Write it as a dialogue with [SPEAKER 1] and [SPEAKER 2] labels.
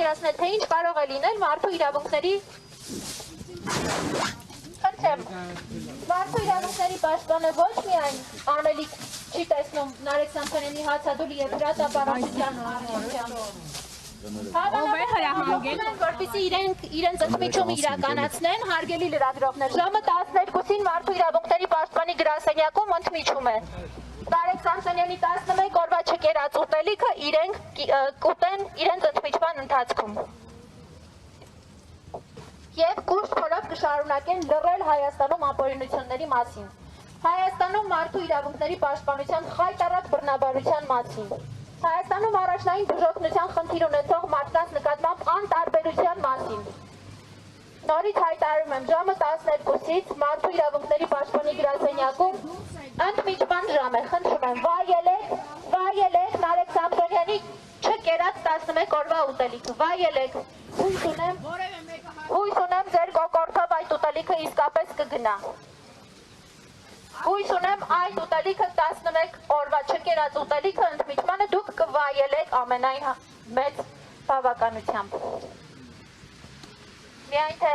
[SPEAKER 1] պատկերացնել, թե ինչ կարող է լինել մարդու իրավունքների մարդու իրավունքների պաշտպանը ոչ միայն անելիք չի տեսնում Նարեկ Սամսոնյանի հացադուլի եւ հրատապարակության որպեսզի իրենց ընդմիջումը իրականացնեն, հարգելի լրագրողներ, ժամը 12-ին մարդու իրավունքների պաշտպանի գրասենյակում ընդմիջում է։ Նարեկ Սամսոնյանի 11 օրվա չկերած ուտելիքը իրենք կուտեն իրենց ընդմիջման ընթացքում։ Եվ կուրս փորով կշարունակեն լռել Հայաստանում ապօրինությունների մասին, Հայաստանում մարդու իրավունքների պաշտպանության խայտառակ բռնաբարության մասին, Հայաստանում առաջնային բուժօգնության խնդիր ունեցող մարդկանց նկատմամբ անտարբերության մասին։ Նորից հայտարարում եմ, ժամը 12-ից մարդու իրավունքների պաշտպանի գրասենյակում ընդմիջման ժամ է, խնդրում եմ, վայելեք Նարեկ Սամսոնյանի չկերած 11 օրվա ուտելիքը, վայելեք, հույս ունեմ ձեր կոկորդով այդ ուտելիքը իսկապես կգնա։ Հույս ունեմ այդ ուտելիքը 11 օրվա չկերած ուտելիքը ընդմիջմանը դուք կվայելեք ամենայն մեծ բավականությամբ։ Միայն թե